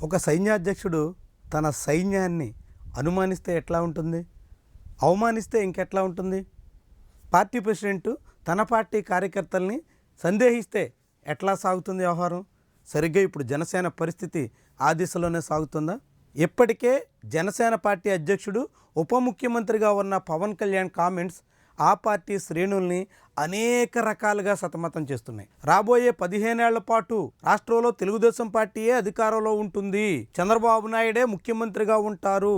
ఒక సైన్యాధ్యక్షుడు తన సైన్యాన్ని అనుమానిస్తే ఎట్లా ఉంటుంది? అవమానిస్తే ఇంకెట్లా ఉంటుంది? పార్టీ ప్రెసిడెంట్ తన పార్టీ కార్యకర్తల్ని సందేహిస్తే ఎట్లా సాగుతుంది వ్యవహారం? సరిగ్గా ఇప్పుడు జనసేన పరిస్థితి ఆ దిశలోనే సాగుతుందా? ఇప్పటికే జనసేన పార్టీ అధ్యక్షుడు ఉప ముఖ్యమంత్రిగా ఉన్న పవన్ కళ్యాణ్ కామెంట్స్ ఆ పార్టీ శ్రేణుల్ని అనేక రకాలుగా సతమతం చేస్తున్నాయి. రాబోయే 15 ఏళ్ల పాటు రాష్ట్రంలో తెలుగుదేశం పార్టీయే అధికారంలో ఉంటుంది, చంద్రబాబు నాయుడే ముఖ్యమంత్రిగా ఉంటారు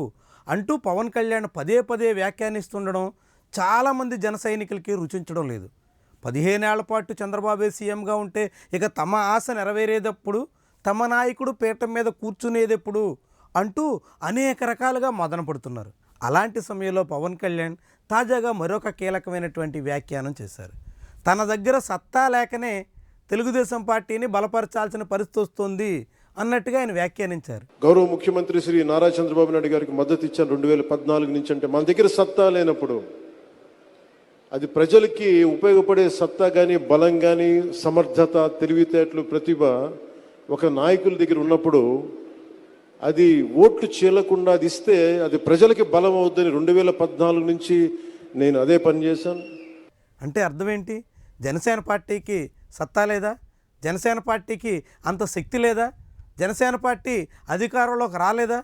అంటూ పవన్ కళ్యాణ్ పదే పదే వ్యాఖ్యానిస్తుండడం చాలామంది జన సైనికులకి రుచించడం లేదు. 15 ఏళ్ల పాటు చంద్రబాబే సీఎంగా ఉంటే ఇక తమ ఆశ నెరవేరేటప్పుడు, తమ నాయకుడు పీఠం మీద కూర్చునేదెప్పుడు అంటూ అనేక రకాలుగా మదన పడుతున్నారు. అలాంటి సమయంలో పవన్ కళ్యాణ్ తాజాగా మరొక కీలకమైనటువంటి వ్యాఖ్యానం చేశారు. తన దగ్గర సత్తా లేకనే తెలుగుదేశం పార్టీని బలపరచాల్సిన పరిస్థితి వస్తుంది అన్నట్టుగా ఆయన వ్యాఖ్యానించారు. గౌరవ ముఖ్యమంత్రి శ్రీ నారా చంద్రబాబు నాయుడు గారికి మద్దతు ఇచ్చాను 2014 నుంచి. అంటే మన దగ్గర సత్తా లేనప్పుడు, అది ప్రజలకి ఉపయోగపడే సత్తా కానీ, బలం కానీ, సమర్థత, తెలివితేటలు, ప్రతిభ ఒక నాయకుల దగ్గర ఉన్నప్పుడు అది ఓట్లు చీలకుండా అది ఇస్తే అది ప్రజలకి బలం అవుతుందని 2014 నుంచి నేను అదే పని చేశాను. అంటే అర్థం ఏంటి? జనసేన పార్టీకి సత్తా లేదా? జనసేన పార్టీకి అంత శక్తి లేదా? జనసేన పార్టీ అధికారంలోకి రాలేదా?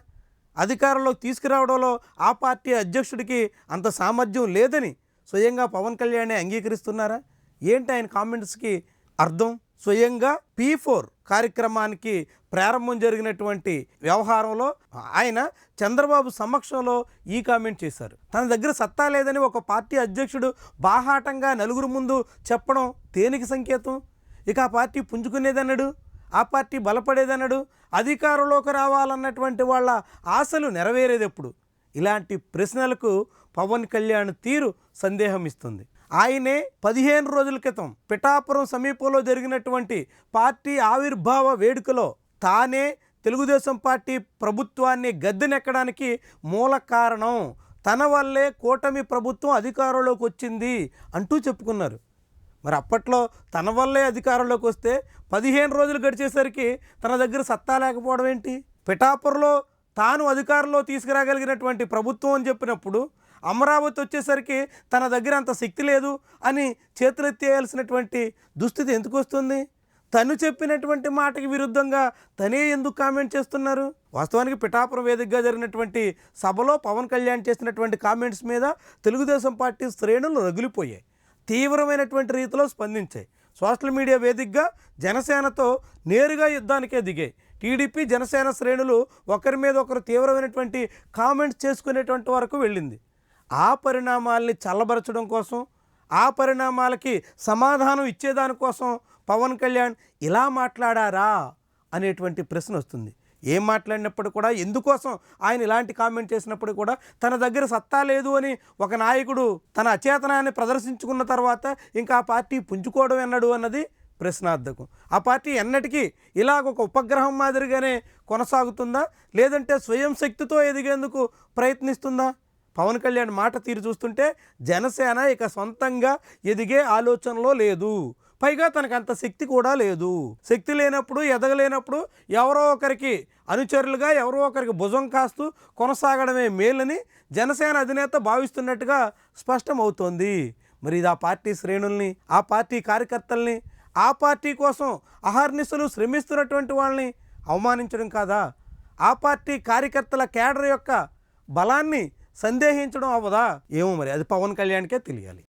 అధికారంలోకి తీసుకురావడంలో ఆ పార్టీ అధ్యక్షుడికి అంత సామర్థ్యం లేదని స్వయంగా పవన్ కళ్యాణ్ అంగీకరిస్తున్నారా? ఏంటి ఆయన కామెంట్స్కి అర్థం? స్వయంగా P4 కార్యక్రమానికి ప్రారంభం జరిగినటువంటి వ్యవహారంలో ఆయన చంద్రబాబు సమక్షంలో ఈ కామెంట్ చేశారు. తన దగ్గర సత్తా లేదని ఒక పార్టీ అధ్యక్షుడు బాహాటంగా నలుగురు ముందు చెప్పడం దేనికి సంకేతం? ఇక ఆ పార్టీ పుంజుకునేదన్నాడు, ఆ పార్టీ బలపడేదన్నాడు, అధికారంలోకి రావాలన్నటువంటి వాళ్ళ ఆశలు నెరవేరేదెప్పుడు? ఇలాంటి ప్రశ్నలకు పవన్ కళ్యాణ్ తీరు సందేహం ఇస్తుంది. ఆయనే 15 రోజుల క్రితం పిఠాపురం సమీపంలో జరిగినటువంటి పార్టీ ఆవిర్భావ వేడుకలో తానే తెలుగుదేశం పార్టీ ప్రభుత్వాన్ని గద్దెనెక్కడానికి మూల కారణం, తన వల్లే కూటమి ప్రభుత్వం అధికారంలోకి వచ్చింది అంటూ చెప్పుకున్నారు. మరి అప్పట్లో తన వల్లే అధికారంలోకి వస్తే 15 రోజులు గడిచేసరికి తన దగ్గర సత్తా లేకపోవడం ఏంటి? పిఠాపురంలో తాను అధికారంలో తీసుకురాగలిగినటువంటి ప్రభుత్వం అని చెప్పినప్పుడు అమరావతి వచ్చేసరికి తన దగ్గర అంత శక్తి లేదు అని చేతులెత్తేయాల్సినటువంటి దుస్థితి ఎందుకు వస్తుంది? తను చెప్పినటువంటి మాటకి విరుద్ధంగా తనే ఎందుకు కామెంట్ చేస్తున్నారు? వాస్తవానికి పిఠాపురం వేదికగా జరిగినటువంటి సభలో పవన్ కళ్యాణ్ చేసినటువంటి కామెంట్స్ మీద తెలుగుదేశం పార్టీ శ్రేణులు రగిలిపోయాయి, తీవ్రమైనటువంటి రీతిలో స్పందించాయి. సోషల్ మీడియా వేదికగా జనసేనతో నేరుగా యుద్ధానికే దిగాయి. టీడీపీ జనసేన శ్రేణులు ఒకరి మీద ఒకరు తీవ్రమైనటువంటి కామెంట్స్ చేసుకునేటువంటి వరకు వెళ్ళింది. ఆ పరిణామాల్ని చల్లబరచడం కోసం, ఆ పరిణామాలకి సమాధానం ఇచ్చేదానికోసం పవన్ కళ్యాణ్ ఇలా మాట్లాడారా అనేటువంటి ప్రశ్న వస్తుంది. ఏం మాట్లాడినప్పుడు కూడా, ఎందుకోసం ఆయన ఇలాంటి కామెంట్ చేసినప్పుడు కూడా తన దగ్గర సత్తా లేదు అని ఒక నాయకుడు తన అచేతనాన్ని ప్రదర్శించుకున్న తర్వాత ఇంకా ఆ పార్టీ పుంజుకోవడం ఎన్నడు అన్నది ప్రశ్నార్థకం. ఆ పార్టీ ఎన్నటికీ ఇలాగ ఒక ఉపగ్రహం మాదిరిగానే కొనసాగుతుందా, లేదంటే స్వయం శక్తితో ఎదిగేందుకు ప్రయత్నిస్తుందా? పవన్ కళ్యాణ్ మాట తీరు చూస్తుంటే జనసేన ఇక సొంతంగా ఎదిగే ఆలోచనలో లేదు. పైగా తనకు అంత శక్తి కూడా లేదు. శక్తి లేనప్పుడు, ఎదగలేనప్పుడు ఎవరో ఒకరికి అనుచరులుగా, ఎవరో ఒకరికి భుజం కాస్తూ కొనసాగడమే మేలని జనసేన అధినేత భావిస్తున్నట్టుగా స్పష్టమవుతోంది. మరి ఇది ఆ పార్టీ శ్రేణుల్ని, ఆ పార్టీ కార్యకర్తల్ని, ఆ పార్టీ కోసం అహర్నిశలు శ్రమిస్తున్నటువంటి వాళ్ళని అవమానించడం కాదా? ఆ పార్టీ కార్యకర్తల కేడర్ యొక్క బలాన్ని సందేహించడం అవ్వదా? ఏమో మరి, అది పవన్ కళ్యాణ్కే తెలియాలి.